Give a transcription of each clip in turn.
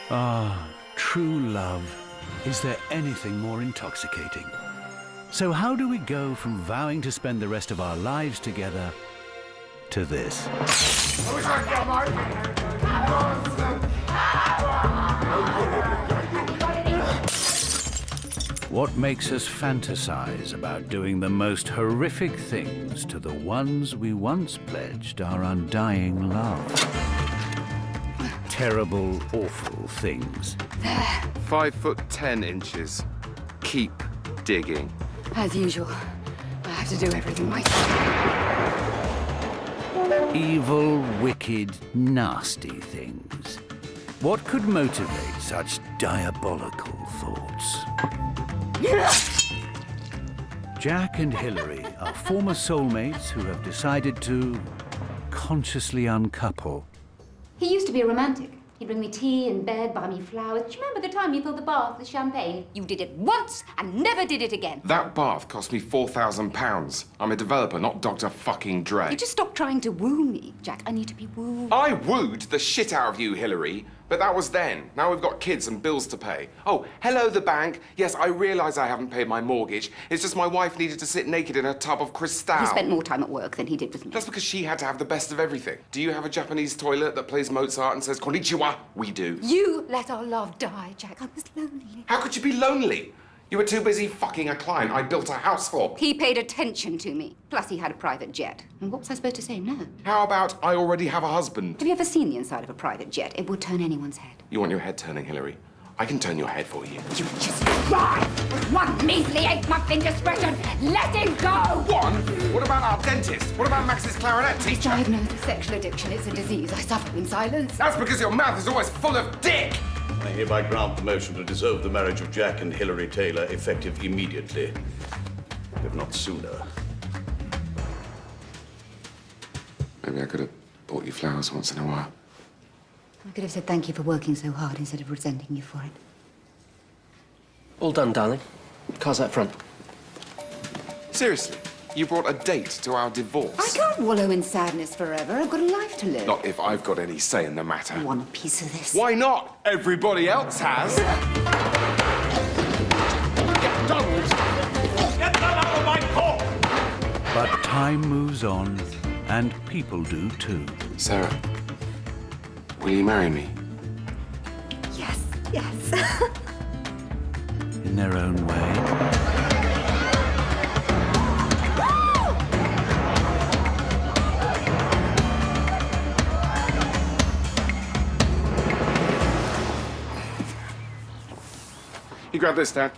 Ah, true love. Is there anything more intoxicating? So how do we go from vowing to spend the rest of our lives together to this? What makes us fantasize about doing the most horrific things to the ones we once pledged our undying love? Terrible, awful things. 5'10". Keep digging. As usual, I have to do everything myself. Evil, wicked, nasty things. What could motivate such diabolical thoughts? Jack and Hillary are former soulmates who have decided to consciously uncouple. He used to be a romantic. He'd bring me tea in bed, buy me flowers. Do you remember the time you filled the bath with champagne? You did it once and never did it again. That bath cost me £4,000. I'm a developer, not Dr. fucking Dre. You just stop trying to woo me, Jack. I need to be wooed. I wooed the shit out of you, Hillary. But that was then. Now we've got kids and bills to pay. Oh, hello, the bank. Yes, I realise I haven't paid my mortgage. It's just my wife needed to sit naked in a tub of Cristal. He spent more time at work than he did with me. That's because she had to have the best of everything. Do you have a Japanese toilet that plays Mozart and says konnichiwa? We do. You let our love die, Jack. I was lonely. How could you be lonely? You were too busy fucking a client I built a house for. He paid attention to me. Plus, he had a private jet. And what was I supposed to say? No. How about I already have a husband? Have you ever seen the inside of a private jet? It would turn anyone's head. You want your head turning, Hillary? I can turn your head for you. You just cry with one measly 8-month indiscretion. Let him go! One? What about our dentist? What about Max's clarinet teacher? Diagnosed with sexual addiction. It's a disease. I suffer in silence. That's because your mouth is always full of dick! I hereby grant the motion to dissolve the marriage of Jack and Hillary Taylor, effective immediately, if not sooner. Maybe I could have bought you flowers once in a while. I could have said thank you for working so hard instead of resenting you for it. All done, darling. Car's out front. Seriously? You brought a date to our divorce? I can't wallow in sadness forever. I've got a life to live. Not if I've got any say in the matter. I want a piece of this. Why not? Everybody else has. Get Donald! Get that out of my court! But time moves on, and people do too. Sarah, will you marry me? Yes, yes. In their own way. You grab this, Dad.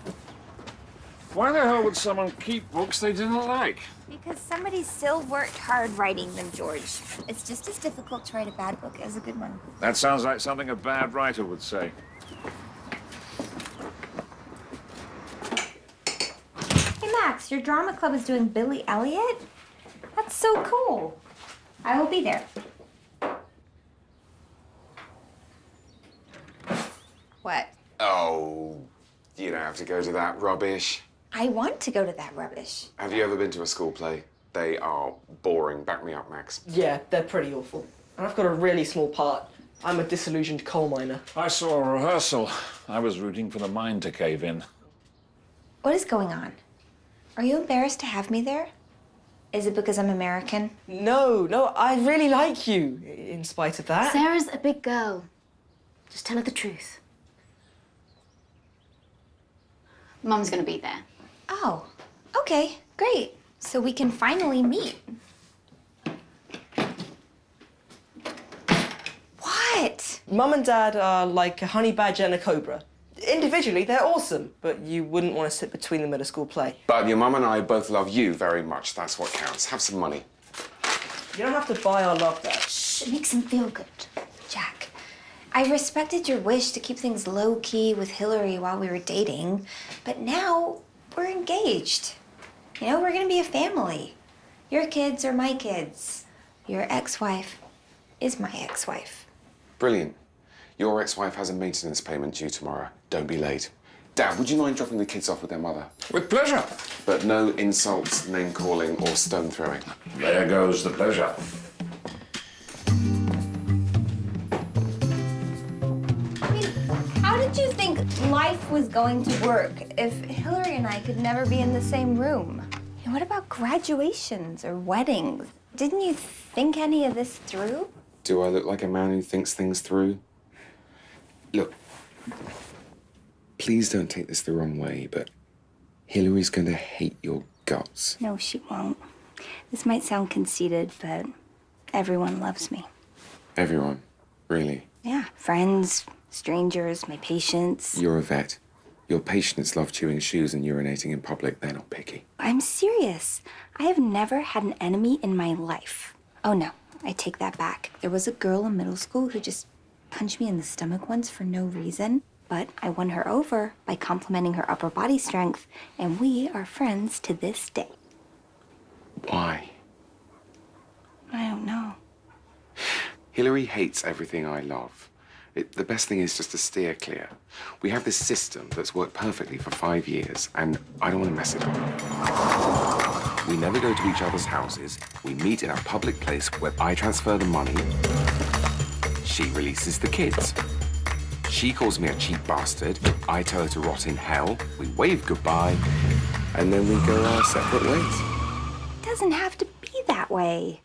Why the hell would someone keep books they didn't like? Because somebody still worked hard writing them, George. It's just as difficult to write a bad book as a good one. That sounds like something a bad writer would say. Hey, Max, your drama club is doing Billy Elliot? That's so cool. I will be there. What? Oh, you don't have to go to that rubbish. I want to go to that rubbish. Have you ever been to a school play? They are boring. Back me up, Max. Yeah, they're pretty awful. And I've got a really small part. I'm a disillusioned coal miner. I saw a rehearsal. I was rooting for the mine to cave in. What is going on? Are you embarrassed to have me there? Is it because I'm American? No, I really like you, in spite of that. Sarah's a big girl. Just tell her the truth. Mum's gonna be there. Oh, okay, great. So we can finally meet. What? Mum and Dad are like a honey badger and a cobra. Individually, they're awesome, but you wouldn't want to sit between them at a school play. But your mum and I both love you very much. That's what counts. Have some money. You don't have to buy our love, Dad. Shh, it makes him feel good. Jack, I respected your wish to keep things low-key with Hillary while we were dating, but now we're engaged. You know, we're gonna be a family. Your kids are my kids. Your ex-wife is my ex-wife. Brilliant. Your ex-wife has a maintenance payment due tomorrow. Don't be late. Dad, would you mind dropping the kids off with their mother? With pleasure. But no insults, name-calling, or stone-throwing. There goes the pleasure. I mean, life was going to work if Hillary and I could never be in the same room? And what about graduations or weddings? Didn't you think any of this through? Do I look like a man who thinks things through? Look, please don't take this the wrong way, but Hillary's going to hate your guts. No, she won't. This might sound conceited, but everyone loves me. Everyone, really. Yeah, friends, strangers, my patients. You're a vet. Your patients love chewing shoes and urinating in public. They're not picky. I'm serious. I have never had an enemy in my life. Oh, no, I take that back. There was a girl in middle school who just punched me in the stomach once for no reason, but I won her over by complimenting her upper body strength, and we are friends to this day. Why? I don't know. Hillary hates everything I love. The best thing is just to steer clear. We have this system that's worked perfectly for 5 years, and I don't want to mess it up. We never go to each other's houses. We meet in a public place where I transfer the money. She releases the kids. She calls me a cheap bastard. I tell her to rot in hell. We wave goodbye, and then we go our separate ways. It doesn't have to be that way.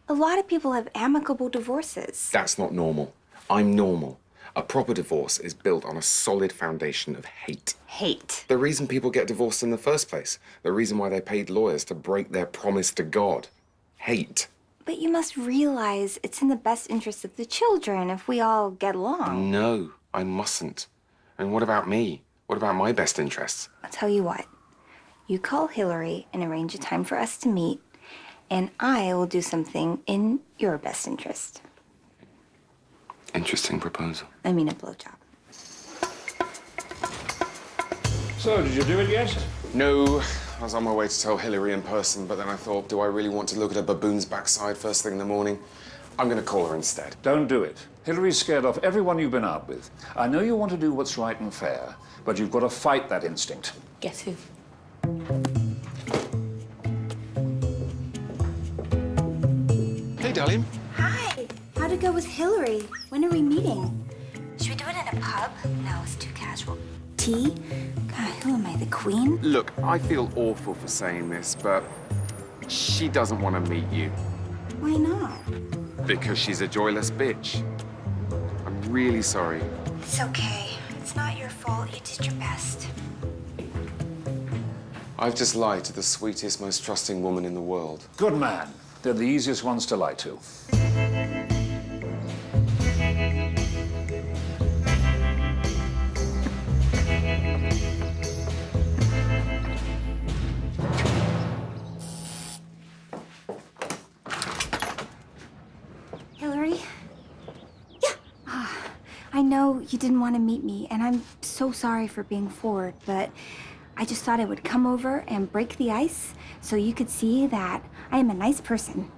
A lot of people have amicable divorces. That's not normal. I'm normal. A proper divorce is built on a solid foundation of hate. Hate. The reason people get divorced in the first place. The reason why they paid lawyers to break their promise to God. Hate. But you must realize it's in the best interest of the children if we all get along. No, I mustn't. And what about me? What about my best interests? I'll tell you what. You call Hillary and arrange a time for us to meet, and I will do something in your best interest. Interesting proposal. I mean a blowjob. So, did you do it yet? No, I was on my way to tell Hillary in person, but then I thought, do I really want to look at a baboon's backside first thing in the morning? I'm going to call her instead. Don't do it. Hillary's scared off everyone you've been out with. I know you want to do what's right and fair, but you've got to fight that instinct. Guess who? Hey, darling. Hi. How'd it go with Hillary? When are we meeting? Should we do it in a pub? No, it's too casual. Tea? God, who am I, the queen? Look, I feel awful for saying this, but she doesn't want to meet you. Why not? Because she's a joyless bitch. I'm really sorry. It's okay. It's not your fault. You did your best. I've just lied to the sweetest, most trusting woman in the world. Good man. They're the easiest ones to lie to. Hillary? Yeah. I know you didn't want to meet me, and I'm so sorry for being forward, but I just thought I would come over and break the ice so you could see that I am a nice person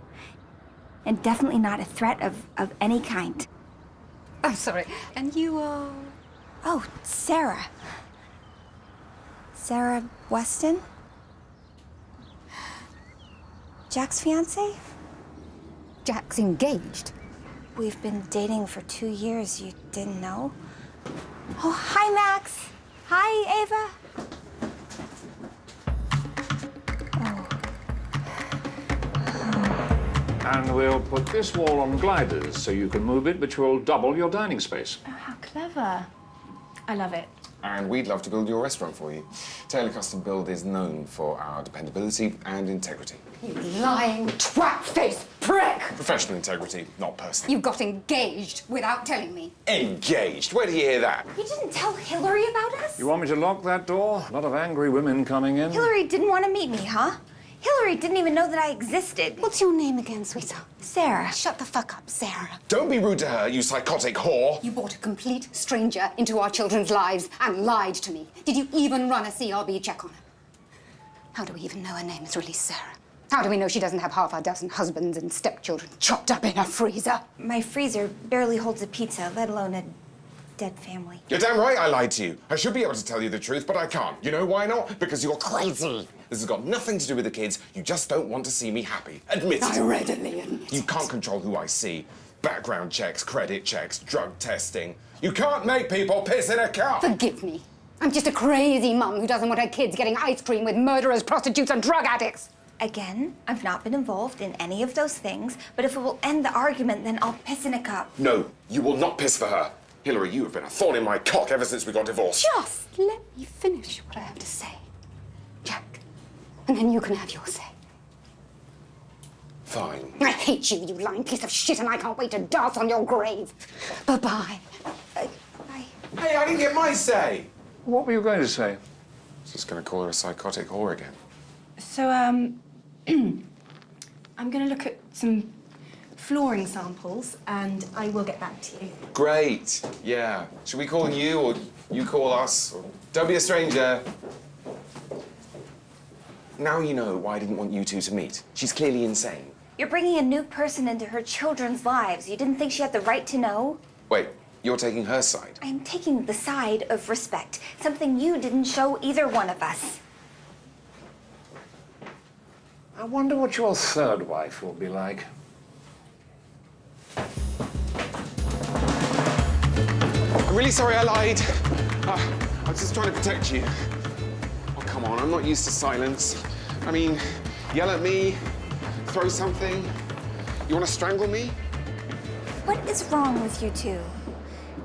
and definitely not a threat of any kind. I'm sorry. And you are? Oh, Sarah. Sarah Weston? Jack's fiance? Jack's engaged. We've been dating for 2 years. You didn't know? Oh, hi, Max. Hi, Ava. And we'll put this wall on gliders so you can move it, but you'll double your dining space. Oh, how clever. I love it. And we'd love to build your restaurant for you. Taylor Custom Build is known for our dependability and integrity. You lying twat-faced prick! Professional integrity, not personal. You got engaged without telling me. Engaged? Where did you hear that? You didn't tell Hillary about us? You want me to lock that door? A lot of angry women coming in. Hillary didn't want to meet me, huh? Hillary didn't even know that I existed. What's your name again, sweetheart? Sarah. Shut the fuck up, Sarah. Don't be rude to her, you psychotic whore. You brought a complete stranger into our children's lives and lied to me. Did you even run a CRB check on her? How do we even know her name is really Sarah? How do we know she doesn't have half a dozen husbands and stepchildren chopped up in her freezer? My freezer barely holds a pizza, let alone a dead family. You're damn right I lied to you. I should be able to tell you the truth, but I can't. You know why not? Because you're crazy. This has got nothing to do with the kids. You just don't want to see me happy. Admit I it. readily admit You it. can't control who I see. Background checks, credit checks, drug testing. You can't make people piss in a cup. Forgive me. I'm just a crazy mum who doesn't want her kids getting ice cream with murderers, prostitutes, and drug addicts. Again, I've not been involved in any of those things, but if it will end the argument, then I'll piss in a cup. No, you will not piss for her. Hillary, you have been a thorn in my cock ever since we got divorced. Just let me finish what I have to say, Jack, and then you can have your say. Fine. I hate you, you lying piece of shit, and I can't wait to dance on your grave. Bye-bye. Bye. Hey, I didn't get my say. What were you going to say? I was just going to call her a psychotic whore again. So, I'm going to look at some flooring samples, and I will get back to you. Great. Yeah. Should we call you, or you call us? Or... Don't be a stranger. Now you know why I didn't want you two to meet. She's clearly insane. You're bringing a new person into her children's lives. You didn't think she had the right to know? Wait, you're taking her side? I am taking the side of respect, something you didn't show either one of us. I wonder what your third wife will be like. I'm really sorry I lied. I was just trying to protect you. Oh, come on, I'm not used to silence. I mean, yell at me, throw something. You want to strangle me? What is wrong with you two?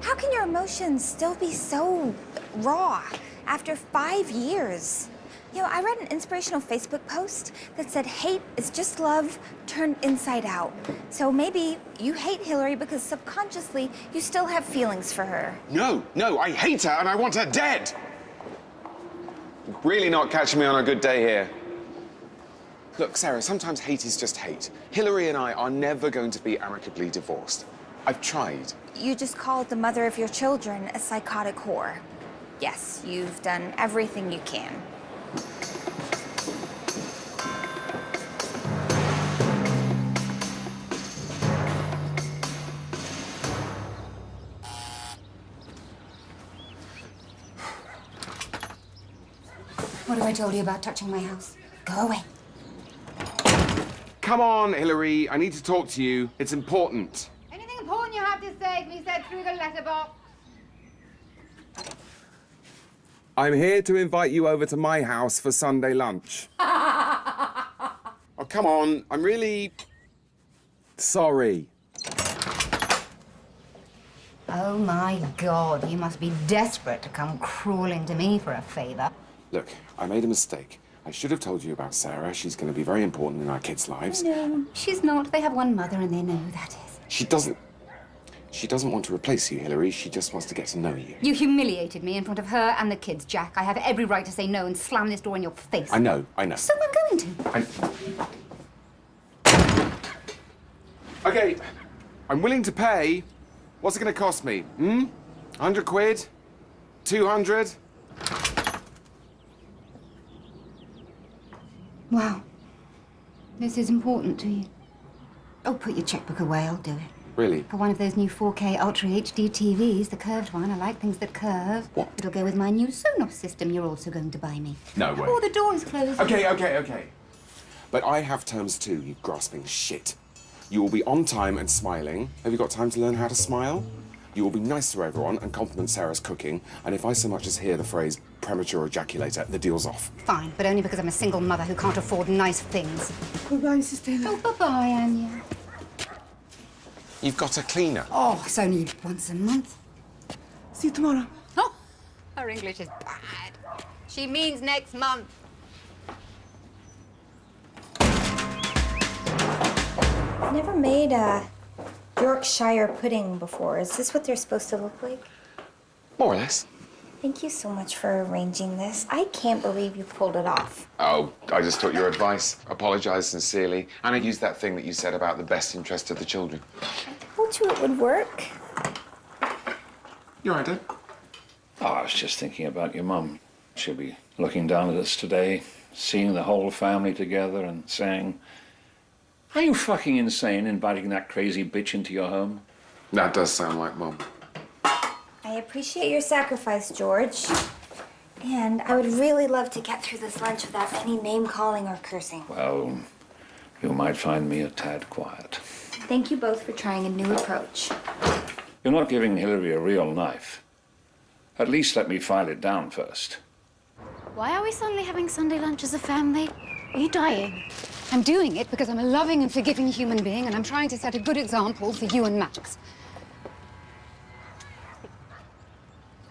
How can your emotions still be so raw after 5 years? You know, I read an inspirational Facebook post that said hate is just love turned inside out. So maybe you hate Hillary because subconsciously you still have feelings for her. No, I hate her and I want her dead. You're really not catching me on a good day here. Look, Sarah, sometimes hate is just hate. Hillary and I are never going to be amicably divorced. I've tried. You just called the mother of your children a psychotic whore. Yes, you've done everything you can. What have I told you about touching my house? Go away. Come on, Hillary, I need to talk to you. It's important. Anything important you have to say, please say through the letterbox. I'm here to invite you over to my house for Sunday lunch. Oh, come on. I'm really sorry. Oh, my God. You must be desperate to come crawling to me for a favor. Look, I made a mistake. I should have told you about Sarah. She's going to be very important in our kids' lives. No, she's not. They have one mother and they know who that is. She doesn't want to replace you, Hillary. She just wants to get to know you. You humiliated me in front of her and the kids, Jack. I have every right to say no and slam this door in your face. I know. So I'm going to. Okay, I'm willing to pay. What's it going to cost me? 100 quid? 200? Wow. This is important to you. Oh, put your checkbook away. I'll do it. Really? For one of those new 4K Ultra HD TVs, the curved one. I like things that curve. What? It'll go with my new Sonos system you're also going to buy me. No way. Oh, the door is closed. Okay. But I have terms too, you grasping shit. You will be on time and smiling. Have you got time to learn how to smile? You will be nice to everyone and compliment Sarah's cooking. And if I so much as hear the phrase premature ejaculator, the deal's off. Fine, but only because I'm a single mother who can't afford nice things. Bye-bye, Mrs. Taylor. Oh, bye-bye, Anya. You've got a cleaner. Oh, it's only once a month. See you tomorrow. Oh, her English is bad. She means next month. I've never made a Yorkshire pudding before. Is this what they're supposed to look like? More or less. Thank you so much for arranging this. I can't believe you pulled it off. Oh, I just took your advice. Apologise sincerely. And I used that thing that you said about the best interest of the children. I told you it would work. You're right, Dad. Oh, I was just thinking about your mum. She'll be looking down at us today, seeing the whole family together and saying, "Are you fucking insane inviting that crazy bitch into your home?" That does sound like Mum. I appreciate your sacrifice, George. And I would really love to get through this lunch without any name-calling or cursing. Well, you might find me a tad quiet. Thank you both for trying a new approach. You're not giving Hillary a real knife. At least let me file it down first. Why are we suddenly having Sunday lunch as a family? Are you dying? I'm doing it because I'm a loving and forgiving human being, and I'm trying to set a good example for you and Max.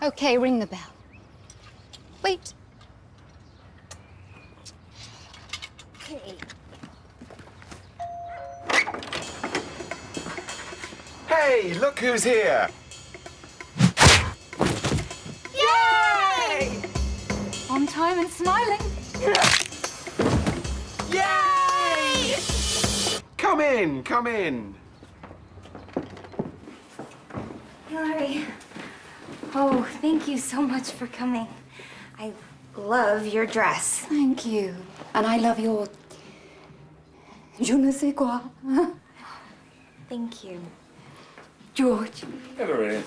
Okay, ring the bell. Wait. Okay. Hey, look who's here! Yay! On time and smiling. Yay! Come in, come in. Hillary. Oh, thank you so much for coming. I love your dress. Thank you. And I love your... je ne sais quoi. Thank you. George. Hillary.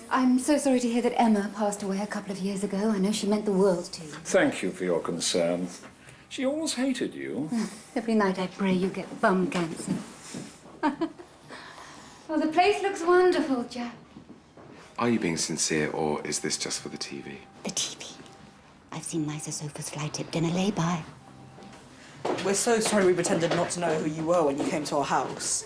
I'm so sorry to hear that Emma passed away a couple of years ago. I know she meant the world to you. Thank you for your concern. She always hated you. Every night I pray you get bum cancer. Well, the place looks wonderful, Jack. Are you being sincere, or is this just for the TV? The TV. I've seen nicer sofas fly-tipped in a lay-by. We're so sorry we pretended not to know who you were when you came to our house.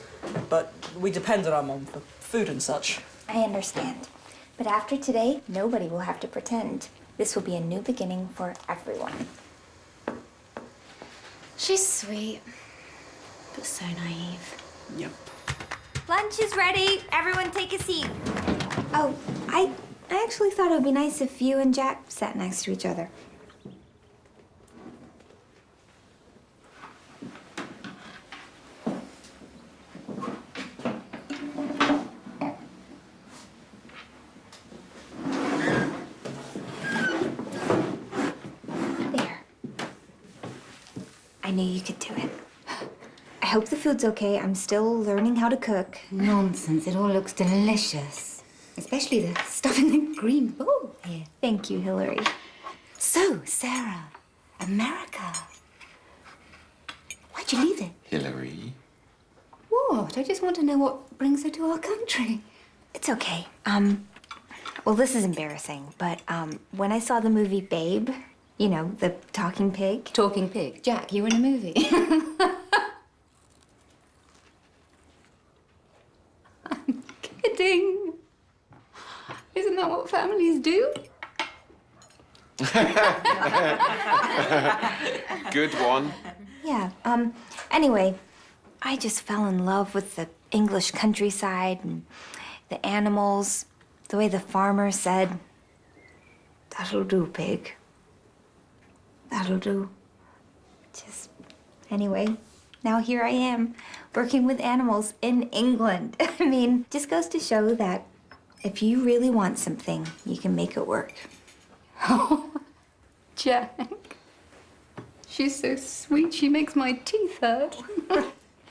But we depend on our mum for food and such. I understand. But after today, nobody will have to pretend. This will be a new beginning for everyone. She's sweet, but so naive. Yep. Lunch is ready. Everyone take a seat. Oh, I actually thought it would be nice if you and Jack sat next to each other. There. I knew you could do it. I hope the food's okay. I'm still learning how to cook. Nonsense. It all looks delicious. Especially the stuff in the green bowl here. Thank you, Hillary. So, Sarah, America. Why'd you leave it? Hillary? What? I just want to know what brings her to our country. It's okay. Well, this is embarrassing, but when I saw the movie Babe, you know, the talking pig. Talking pig. Jack, you were in a movie. I'm kidding. Isn't that what families do? Good one. Yeah, anyway, I just fell in love with the English countryside and the animals, the way the farmer said, "That'll do, pig. That'll do." Anyway, now here I am, working with animals in England. I mean, just goes to show that if you really want something, you can make it work. Oh, Jack. She's so sweet, she makes my teeth hurt.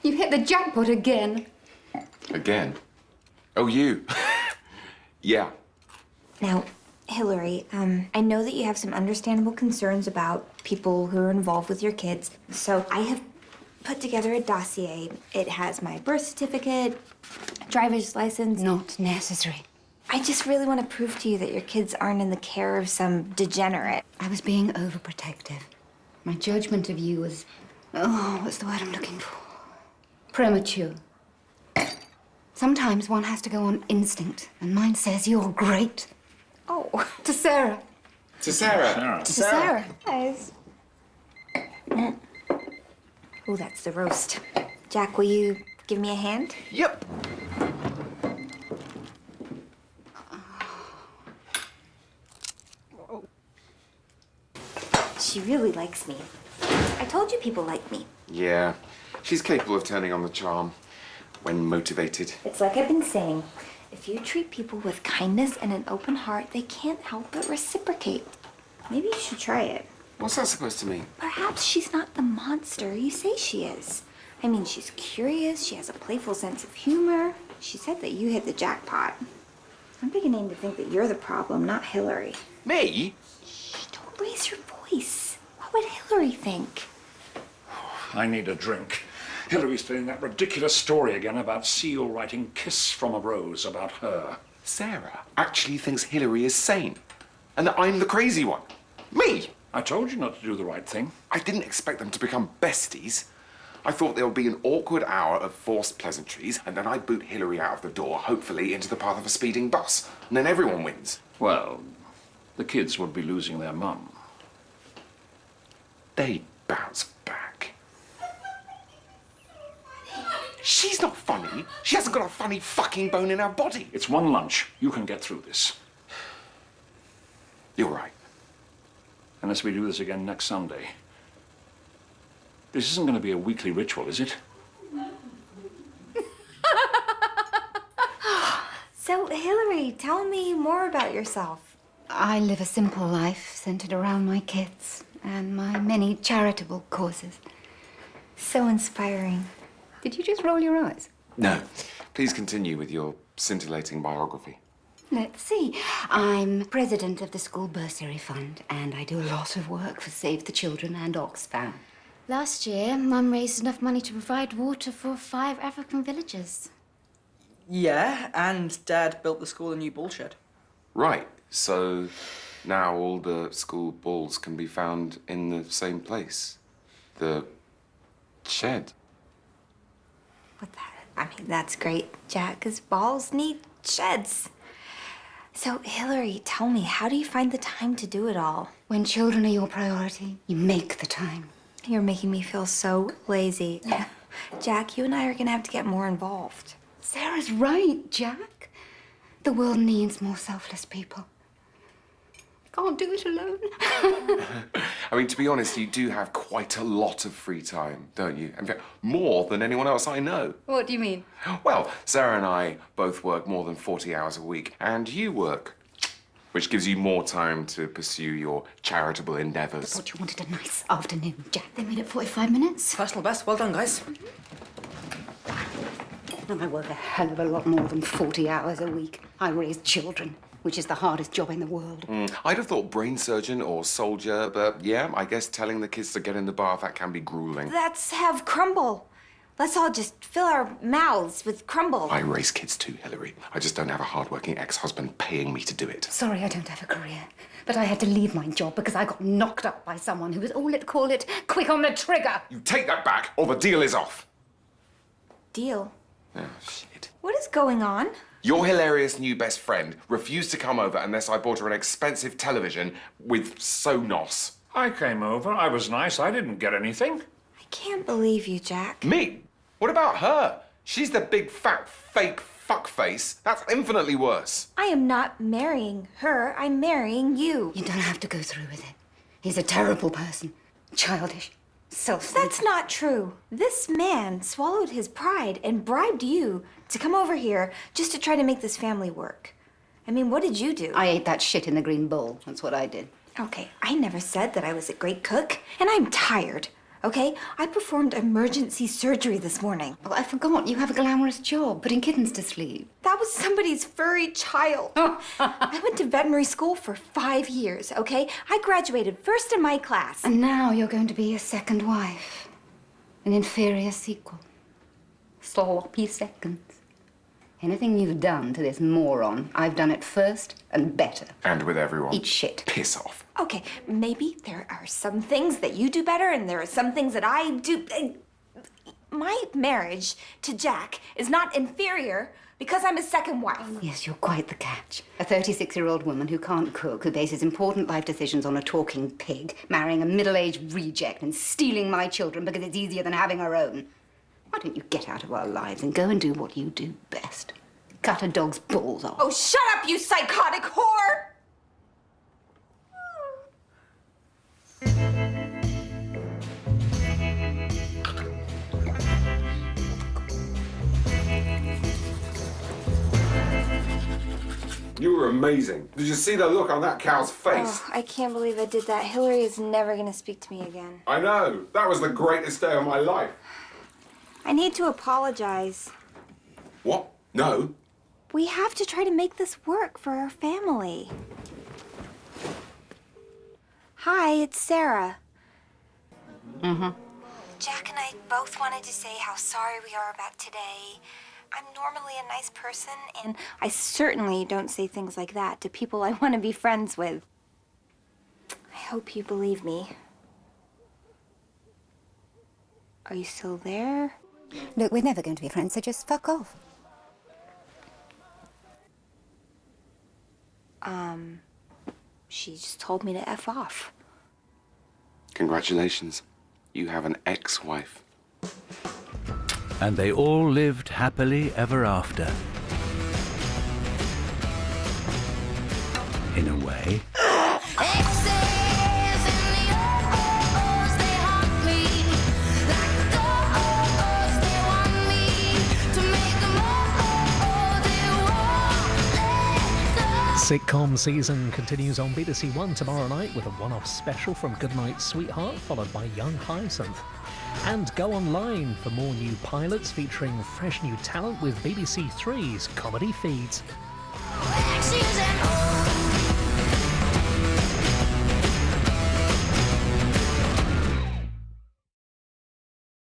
You hit the jackpot again. Again? Oh, you. Yeah. Now, Hillary, I know that you have some understandable concerns about people who are involved with your kids, so I have put together a dossier. It has my birth certificate, driver's license. Not necessary. I just really want to prove to you that your kids aren't in the care of some degenerate. I was being overprotective. My judgment of you was, oh, what's the word I'm looking for? Premature. Sometimes one has to go on instinct, and mine says you're great. Oh. To Sarah. To Sarah. Sarah. To Sarah. Guys. Oh, that's the roast. Jack, will you give me a hand? Yep. She really likes me. I told you people like me. Yeah. She's capable of turning on the charm when motivated. It's like I've been saying, if you treat people with kindness and an open heart, they can't help but reciprocate. Maybe you should try it. What's that supposed to mean? Perhaps she's not the monster you say she is. I mean, she's curious, she has a playful sense of humor. She said that you hit the jackpot. I'm beginning to think that you're the problem, not Hillary. Me? Shh, don't raise your voice. What would Hillary think? I need a drink. Hillary's telling that ridiculous story again about Seal writing Kiss from a Rose about her. Sarah actually thinks Hillary is sane and that I'm the crazy one. Me! I told you not to do the right thing. I didn't expect them to become besties. I thought there would be an awkward hour of forced pleasantries, and then I'd boot Hillary out of the door, hopefully into the path of a speeding bus. And then everyone wins. Well, the kids would be losing their mum. They bounce back. She's not funny. She hasn't got a funny fucking bone in her body. It's one lunch. You can get through this. You're right. Unless we do this again next Sunday. This isn't going to be a weekly ritual, is it? So, Hillary, tell me more about yourself. I live a simple life centered around my kids and my many charitable causes. So inspiring. Did you just roll your eyes? No. Please continue with your scintillating biography. Let's see. I'm president of the school bursary fund, and I do a lot of work for Save the Children and Oxfam. Last year, Mum raised enough money to provide water for 5 African villages. Yeah, and Dad built the school a new bull shed. Right. So now all the school balls can be found in the same place. The shed. I mean, that's great, Jack, because balls need sheds. So, Hillary, tell me, how do you find the time to do it all? When children are your priority, you make the time. You're making me feel so lazy. Jack, you and I are gonna have to get more involved. Sarah's right, Jack. The world needs more selfless people. Can't do it alone. I mean, to be honest, you do have quite a lot of free time, don't you? In fact, more than anyone else I know. What do you mean? Well, Sarah and I both work more than 40 hours a week, and you work, which gives you more time to pursue your charitable I endeavours. thought you wanted a nice afternoon, Jack. They made it 45 minutes. Personal best. Well done, guys. And I work a hell of a lot more than 40 hours a week. I raise children, which is the hardest job in the world. I'd have thought brain surgeon or soldier, but yeah, I guess telling the kids to get in the bath, that can be grueling. Let's have crumble. Let's all just fill our mouths with crumble. I raise kids too, Hillary. I just don't have a hard-working ex-husband paying me to do it. Sorry I don't have a career, but I had to leave my job because I got knocked up by someone who was, let's call it, quick on the trigger. You take that back, or the deal is off. Deal. Oh, shit. What is going on? Your hilarious new best friend refused to come over unless I bought her an expensive television with Sonos. I came over. I was nice. I didn't get anything. I can't believe you, Jack. Me? What about her? She's the big, fat, fake fuckface. That's infinitely worse. I am not marrying her. I'm marrying you. You don't have to go through with it. He's a terrible person. Childish. Self-centered. That's not true. This man swallowed his pride and bribed you to come over here just to try to make this family work. I mean, what did you do? I ate that shit in the green bowl. That's what I did. Okay, I never said that I was a great cook, and I'm tired, okay? I performed emergency surgery this morning. Oh, I forgot. You have a glamorous job, putting kittens to sleep. That was somebody's furry child. I went to veterinary school for 5 years, okay? I graduated first in my class. And now you're going to be a second wife. An inferior sequel. Sloppy seconds. Anything you've done to this moron, I've done it first and better. And with everyone. Eat shit. Piss off. Okay, maybe there are some things that you do better and there are some things that I do. My marriage to Jack is not inferior because I'm his second wife. Yes, you're quite the catch. A 36-year-old woman who can't cook, who bases important life decisions on a talking pig, marrying a middle-aged reject and stealing my children because it's easier than having her own. Why don't you get out of our lives and go and do what you do best? Cut a dog's balls off. Oh, shut up, you psychotic whore! You were amazing. Did you see the look on that cow's face? Oh, I can't believe I did that. Hillary is never gonna speak to me again. I know. That was the greatest day of my life. I need to apologize. What? No. We have to try to make this work for our family. Hi, it's Sarah. Mm-hmm. Jack and I both wanted to say how sorry we are about today. I'm normally a nice person, and I certainly don't say things like that to people I want to be friends with. I hope you believe me. Are you still there? Look, we're never going to be friends, so just fuck off. She just told me to F off. Congratulations. You have an ex-wife. And they all lived happily ever after. In a way. Sitcom season continues on BBC One tomorrow night with a one-off special from Goodnight Sweetheart, followed by Young Hyacinth. And go online for more new pilots featuring fresh new talent with BBC Three's comedy feeds. Actions and